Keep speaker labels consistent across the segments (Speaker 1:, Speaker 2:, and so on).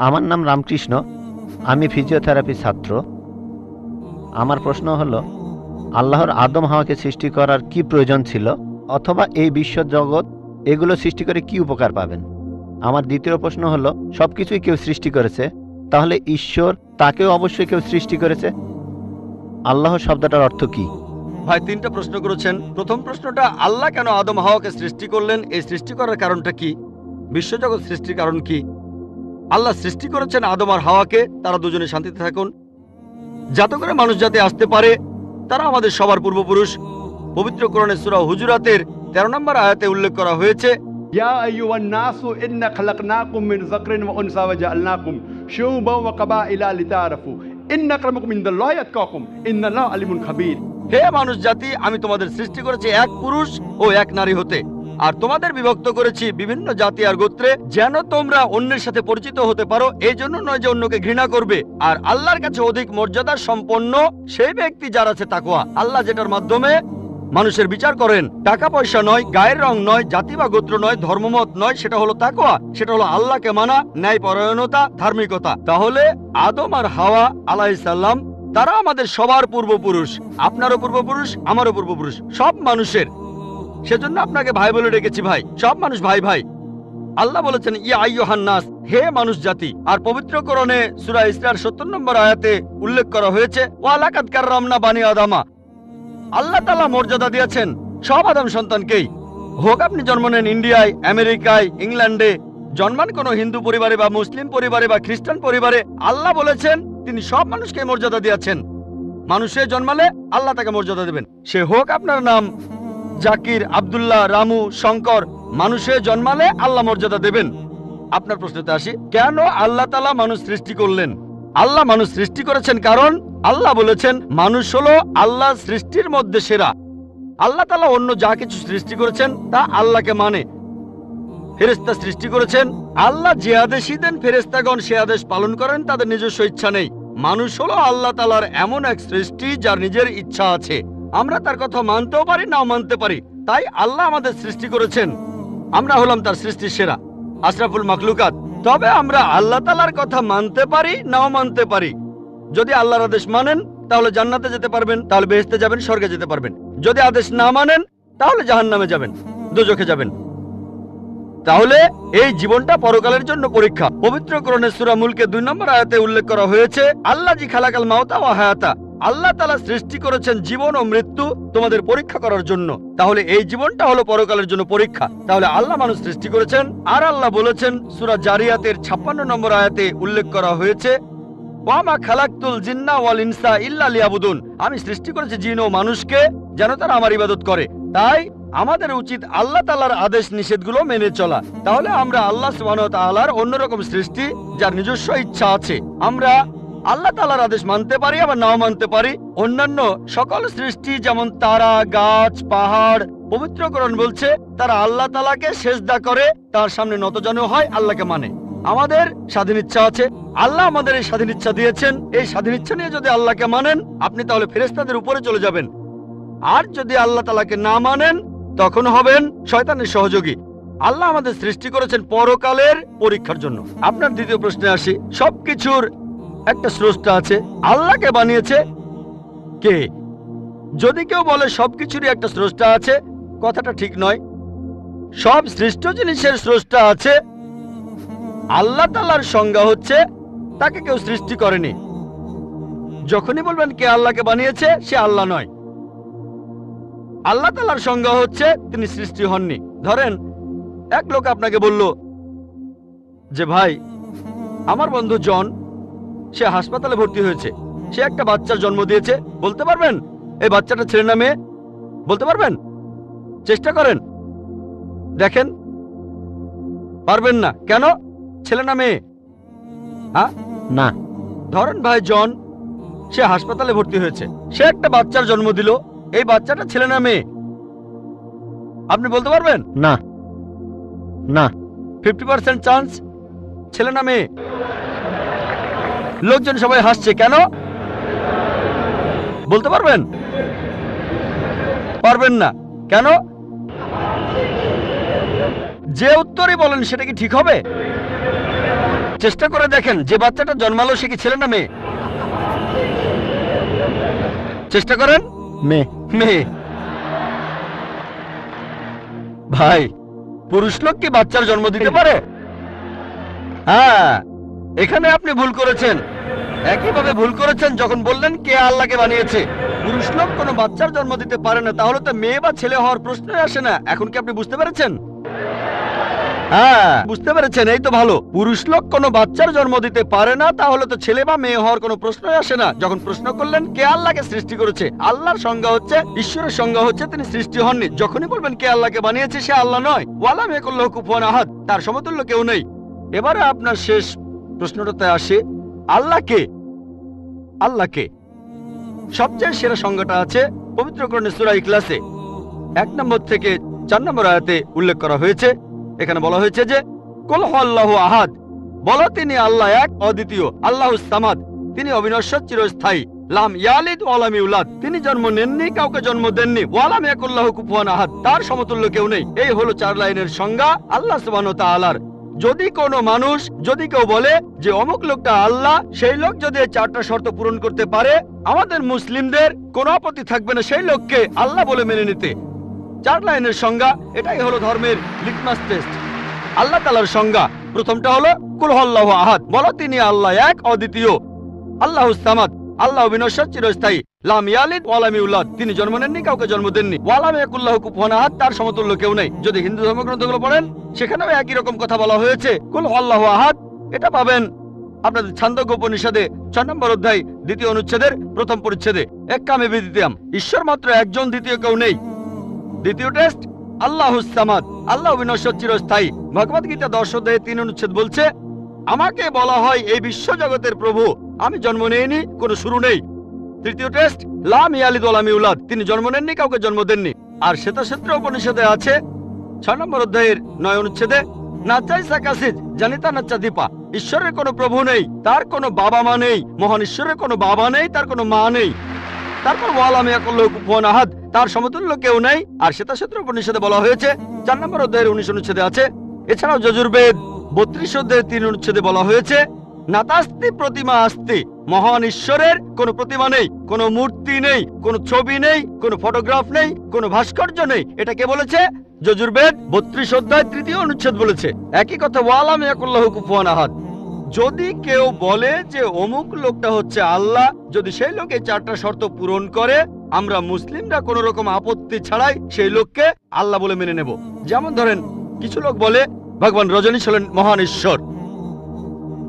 Speaker 1: আমার নাম রামকৃষ্ণ, আমি ফিজিওথেরাপি ছাত্র। আমার প্রশ্ন হলো, আল্লাহর আদম হাওয়াকে সৃষ্টি করার কি প্রয়োজন ছিল, অথবা এই বিশ্ব জগৎ এগুলো সৃষ্টি করে কি উপকার পাবেন? আমার দ্বিতীয় প্রশ্ন হলো, সব কিছুই কেউ সৃষ্টি করেছে, তাহলে ঈশ্বর তাকেও অবশ্যই কেউ সৃষ্টি করেছে। আল্লাহ শব্দটার অর্থ কি?
Speaker 2: ভাই 3টা প্রশ্ন করেছেন। প্রথম প্রশ্নটা, আল্লাহ কেন আদম হাওয়াকে সৃষ্টি করলেন, এই সৃষ্টি করার কারণটা কি, বিশ্বজগৎ সৃষ্টির কারণ কি? আল্লাহ সৃষ্টি করেছেন আদম আর হাওয়াকে, তারা দুজনে শান্তিতে থাকুন, যাতে করে মানুষ যাতে আসতে পারে। তারা আমাদের সবার পূর্বপুরুষ। পবিত্র কোরআনে সূরা হুজুরাতের 13 নম্বর আয়াতে উল্লেখ করা হয়েছে,
Speaker 3: ইয়া আইয়ুহান নাসু ইন্না খালাকনাকুম মিন যাকরিন ওয়া উনসা ওয়া জাআলনাকুম শুউবান ওয়া কাবাইলা লিতাআরাফু ইন্না আক্রামাকুম ইনদাল্লাহি আতকাকুম ইন্নাল্লাহা আলিমুন খাবীর।
Speaker 2: হে মানুষ জাতি, আমি তোমাদের সৃষ্টি করেছি এক পুরুষ ও এক নারী হতে, আর তোমাদের বিভক্ত করেছি বিভিন্ন জাতি আর গোত্রে, যেন তোমরা অন্যের সাথে পরিচিত হতে পারো। এই জন্য নয় যে অন্যকে ঘৃণা করবে। আর আল্লাহর কাছে অধিক মর্যাদা সম্পন্ন সেই ব্যক্তি যার আছে তাকওয়া। আল্লাহ যেটার মাধ্যমে মানুষের বিচার করেন, টাকা পয়সা নয়, গায়ের রং নয়, জাতি বা গোত্র নয়, ধর্মমত নয়, সেটা হলো তাকওয়া। সেটা হলো আল্লাহকে মানা, ন্যায়পরায়ণতা, ধার্মিকতা। তাহলে আদম আর হাওয়া আলাইহিস সালাম তারা আমাদের সবার পূর্বপুরুষ। আপনারও পূর্বপুরুষ, আমারও পূর্বপুরুষ, সব মানুষের। সেজন্য আপনাকে ভাই বলে ডেকেছি। ভাই, সব মানুষ ভাই ভাই। আল্লাহ বলেছেন, ইয়া আইয়ুহান নাস, হে মানুষ জাতি। আর পবিত্র কোরআনে সূরা ইসরার 70 নম্বর আয়াতে উল্লেখ করা হয়েছে, ওয়া লাকাদ কাররামনা বানি আদামা। আল্লাহ তাআলা মর্যাদা দিয়েছেন সব আদম সন্তানকেই। হোক আপনি জন্ম নেন ইন্ডিয়ায়, আমেরিকায়, ইংল্যান্ডে, জন্মান কোনো হিন্দু পরিবারে বা মুসলিম পরিবারে বা খ্রিস্টান পরিবারে, আল্লাহ বলেছেন তিনি সব মানুষকে মর্যাদা দিয়েছেন। মানুষে জন্মালে আল্লাহ তাকে মর্যাদা দেবেন। সে হোক আপনার নাম জাকির, আব্দুল্লাহ, রামু, শঙ্কর, মানুষে জন্মালে আল্লাহ মর্যাদা দেবেন। আপনার প্রশ্নতে আসি, কেন আল্লাহ তাআলা মানুষ সৃষ্টি করলেন? আল্লাহ মানুষ সৃষ্টি করেছেন কারণ আল্লাহ বলেছেন মানুষ হলো আল্লাহ সৃষ্টির মধ্যে সেরা। আল্লাহ তাআলা অন্য যা কিছু সৃষ্টি করেছেন তা আল্লাহকে মানে। ফেরেশতা সৃষ্টি করেছেন, আল্লাহ যে আদেশই দেন ফেরেশতাগণ সে আদেশ পালন করেন, তাদের নিজস্ব ইচ্ছা নেই। মানুষ হলো আল্লাহ তাআলার এমন এক সৃষ্টি যার নিজের ইচ্ছা আছে। আমরা তার কথা মানতেও পারি, নাও মানতে পারি। তাই আল্লাহ আমাদের সৃষ্টি করেছেন, আমরা হলাম তার সৃষ্টির সেরা, আশরাফুল মাখলুকাত। তবে আমরা আল্লাহ তাআলার কথা মানতে পারি, নাও মানতে পারি। যদি আল্লাহর আদেশ মানেন তাহলে জান্নাতে যেতে পারবেন, তাহলে বেহেশতে যাবেন, স্বর্গে যেতে পারবেন। যদি আদেশ না মানেন তাহলে জাহান্নামে যাবেন, দোজখে যাবেন। তাহলে এই জীবনটা পরকালের জন্য পরীক্ষা। পবিত্র কোরআনের সূরা মুলকে 2 নম্বর আয়াতে উল্লেখ করা হয়েছে, আল্লাযী খালাকাল মাউতা ওয়া হায়াতা। আল্লাহ তাআলা সৃষ্টি করেছেন জীবন ও মৃত্যু তোমাদের পরীক্ষা করার জন্য। তাহলে এই জীবনটা হলো পরকালের জন্য পরীক্ষা। তাহলে আল্লাহ মানুষ সৃষ্টি করেছেন। আর আল্লাহ বলেছেন সূরা জারিয়াতের 56 নম্বর আয়াতে উল্লেখ করা হয়েছে, ওয়া মা খালাকতুল জিন্না ওয়াল ইনসা ইল্লা লিয়াবুদুন। আমি সৃষ্টি করেছি জিন ও মানুষকে যেন তারা আমার ইবাদত করে। তাই আমাদের উচিত আল্লাহ তাআলার আদেশ নিষেধগুলো মেনে চলা। তাহলে আমরা আল্লাহ সুবহানাহু ওয়া তাআলার অন্যরকম সৃষ্টি যার নিজস্ব ইচ্ছা আছে। আমরা আল্লাহ তাআলার আদেশ মানতে পারি, আবার নাও মানতে পারি। অন্যান্য সকল সৃষ্টি যেমন তারা, গাছ, পাহাড়, পবিত্র কোরআন বলছে তারা আল্লাহ তাআলাকে সেজদা করে, তার সামনে নতজানু হয়, আল্লাহকে মানে। আমাদের স্বাধীন ইচ্ছা আছে, আল্লাহ আমাদের এই স্বাধীন ইচ্ছা দিয়েছেন। এই স্বাধীন ইচ্ছা নিয়ে যদি আল্লাহকে মানেন আপনি তাহলে ফেরেশতাদের উপরে চলে যাবেন। আর যদি আল্লাহ তাআলাকে না মানেন তখন হবেন শয়তানের সহযোগী। আল্লাহ আমাদের সৃষ্টি করেছেন পরকালের পরীক্ষার জন্য। আপনার দ্বিতীয় প্রশ্নে আসি, সবকিছুর একটা স্রষ্টা আছে, আল্লাহকে বানিয়েছে কে? যদি কেউ বলে সবকিছুরই একটা স্রষ্টা আছে, কথাটা ঠিক নয়। সব সৃষ্ট জিনিসের স্রষ্টা আছে। আল্লাহ তাআলার সংজ্ঞা হচ্ছে তাকে কেউ সৃষ্টি করেনি। যখনই বলবেন কে আল্লাহকে বানিয়েছে, সে আল্লাহ নয়। আল্লাহ তাআলার সংজ্ঞা হচ্ছে তিনি সৃষ্টি হননি। ধরেন এক লোক আপনাকে বলল যে ভাই, আমার বন্ধু জন, সে হাসপাতালে ভর্তি হয়েছে, সে একটা বাচ্চার জন্ম দিয়েছে। বলতে পারবেন এই বাচ্চাটা ছেলে না মেয়ে? বলতে পারবেন? চেষ্টা করেন, দেখেন। পারবেন না কেন? ছেলে না মেয়ে? হ্যাঁ
Speaker 1: না।
Speaker 2: ধরেন ভাই জন, সে হাসপাতালে ভর্তি হয়েছে, সে একটা বাচ্চার জন্ম দিল। এই বাচ্চাটা ছেলে না মেয়ে? আপনি বলতে পারবেন?
Speaker 1: না না।
Speaker 2: 50% চান্স ছেলে না মেয়ে। লোকজন সবাই হাসছে কেন? বলতে পারবেন? পারবেন না কেন? যে উত্তরই বলেন সেটা কি ঠিক হবে? চেষ্টা করে দেখেন, যে বাচ্চাটা জন্মালো সে কি ছেলে না মেয়ে? চেষ্টা করেন।
Speaker 1: মেয়ে।
Speaker 2: মেয়ে। ভাই, পুরুষ লোক কি বাচ্চার জন্ম দিতে পারে? হ্যাঁ, এখানে আপনি ভুল করেছেন। একইভাবে ভুল করেছেন যখন বললেন কে আল্লাহকে বানিয়েছে। পুরুষ লোক কোনো বাচ্চার জন্ম দিতে পারে না, তাহলে তো মেয়ে বা ছেলে হওয়ার প্রশ্নই আসে না। এখন কি আপনি বুঝতে পেরেছেন? হ্যাঁ, বুঝতে পেরেছেন, এই তো ভালো। পুরুষ লোক কোনো বাচ্চার জন্ম দিতে পারে না, তাহলে তো ছেলে বা মেয়ে হওয়ার কোনো প্রশ্নই আসে না। যখন প্রশ্ন করলেন কে আল্লাহকে সৃষ্টি করেছে, আল্লাহর সংজ্ঞা হচ্ছে, ঈশ্বরের সংজ্ঞা হচ্ছে তিনি সৃষ্টি হননি। যখনই বলবেন কে আল্লাহকে বানিয়েছে, সে আল্লাহ নয়। ওয়ালাম ইয়াকুল লাহু কুফুয়ান আহাদ, তার সমতুল্য কেউ নেই। এবারে আপনার শেষ প্রশ্নটাতে আসে, আল্লাহ কে? আল্লাহ কে? সবচেয়ে সেরা সংজ্ঞাটা আছে পবিত্র কোরআনের সূরা ইখলাসে 1 নম্বর থেকে 4 নম্বর আয়াতে উল্লেখ করা হয়েছে। এখানে বলা হয়েছে যে কুল হুয়াল্লাহু আহাদ, বলো তিনি আল্লাহ এক, অদ্বিতীয়। আল্লাহুস সামাদ, তিনি অবিনশ্বর, চিরস্থায়ী। লাম ইয়ালিদ ওয়া লাম ইউলাদ, তিনি জন্ম নেননি, কাউকে জন্ম দেননি। ওয়া লাম ইয়াকুল লাহু কুফুয়ান আহাদ, তার সমতুল্য কেউ নেই। এই হলো 4 লাইনের সংজ্ঞা আল্লাহ সুবহানাহু ওয়া তাআলার। যদি কোনো মানুষ, যদি কেউ বলে যে অমুক লোকটা আল্লাহ, সেই লোক যদি এই 4টা শর্ত পূরণ করতে পারে, আমাদের মুসলিমদের কোনো আপত্তি থাকবে না সেই লোককে আল্লাহ বলে মেনে নিতে। 4 লাইনের সংজ্ঞা, এটাই হলো ধর্মের লিটমাস টেস্ট। আল্লাহ তাআলার সংজ্ঞা প্রথমটা হলো কুল হুয়াল্লাহু আহাদ, বলো তিনি আল্লাহ এক, অদ্বিতীয়। আল্লাহুস সামাদ, আল্লাহ অবিনশ্বর, চিরস্থায়ী। লাম ইয়ালিদ ওয়া লাম ইউলাদ, তিনি জন্ম নেননি, কাউকে জন্ম দেননি। ওয়া লাম ইয়াকুল লাহু কুফুয়ান আহাদ, তার সমতুল্য কেউ নেই। যদি হিন্দু ধর্মগ্রন্থগুলো পড়েন, সেখানেও একই রকম কথা বলা হয়েছে, কুল হুয়াল্লাহু আহাদ। এটা পাবেন আপনাদের ছান্দোগ্য উপনিষদে 6 নম্বর অধ্যায় 2য় অনুচ্ছেদের 1ম পরিচ্ছেদে। এক্কামে বিদ্বিতীয়াম, ঈশ্বর মাত্র একজন, দ্বিতীয় কেউ নেই। দ্বিতীয় টেস্ট আল্লাহুস সামাদ, আল্লাহ অবিনশ্বর, চিরস্থায়ী। ভগবত গীতা 10 অধ্যায়ে 3 অনুচ্ছেদ বলছে, আমাকে বলা হয় এই বিশ্ব জগতের প্রভু, আমি জন্ম নেইনি, কোনো শুরু নেই। তৃতীয় টেস্ট লাম ইয়ালিদ ওয়া লাম ইউলাদ, তিনি জন্ম নেননি, কাউকে জন্ম দেননি। আর শ্বেতাক্ষেত্র উপনিষদে আছে 6 নম্বর অধ্যায়ের 9 অনুচ্ছেদে, নাচাই সাকাসিজ জানিতা নাচা দীপা, ঈশ্বরের কোনো প্রভু নেই, তার কোনো বাবা মা নেই। মহান ঈশ্বরের কোনো বাবা নেই, তার কোনো মা নেই। তারপর ওয়া লাম ইয়াকুল লাহু কুফুয়ান আহাদ, তার সমতুল্য কেউ নেই। আর শ্বেতাক্ষেত্র উপনিষদে বলা হয়েছে 4 নম্বর অধ্যায়ের 19 অনুচ্ছেদে আছে। এছাড়াও যজুর্বেদ 32 অধ্যায়ের 3 অনুচ্ছেদে বলা হয়েছে, নাতাস্তি প্রতিমা আস্তি, মহান ঈশ্বরের কোনো প্রতিমা নেই, কোনো মূর্তি নেই, কোনো ছবি নেই, কোনো ফটোগ্রাফ নেই, কোনো ভাস্কর্য নেই। এটা কে বলেছে? যজুর্বেদ 32 অধ্যায় 3য় অনুচ্ছেদ বলেছে একই কথা, ওয়া লাম ইয়াকুল লাহু কুফুয়ান আহাদ। যদি কেউ বলে যে অমুক লোকটা হচ্ছে আল্লাহ, যদি সেই লোক এই 4টা শর্ত পূরণ করে, আমরা মুসলিমরা কোনো রকম আপত্তি ছাড়াই সেই লোককে আল্লাহ বলে মেনে নেব। যেমন ধরেন, কিছু লোক বলে ভগবান রজনীশ হলেন মহান ঈশ্বর।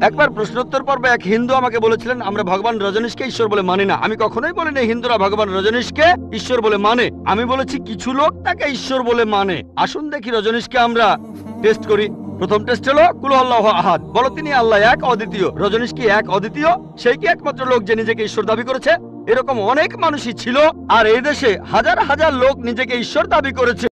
Speaker 2: একবার প্রশ্নোত্তর পর্বে এক হিন্দু আমাকে বলেছিলেন, আমরা ভগবান রজনীশকে ঈশ্বর বলে মানি না। আমি কখনোই বলিনি হিন্দুরা ভগবান রজনীশকে ঈশ্বর বলে মানে। আমি বলেছি কিছু লোক তাকে ঈশ্বর বলে মানে। আসুন দেখি রজনীশকে আমরা টেস্ট করি। প্রথম টেস্ট হলো কুল হুয়াল্লাহু আহাদ, বলো তিনি আল্লাহ এক, অদ্বিতীয়। রজনীশ কি এক, অদ্বিতীয়? সেই কি একমাত্র লোক যে নিজেকে ঈশ্বর দাবি করেছে? এরকম অনেক মানুষই ছিল, আর এই দেশে হাজার হাজার লোক নিজেকে ঈশ্বর দাবি করেছে।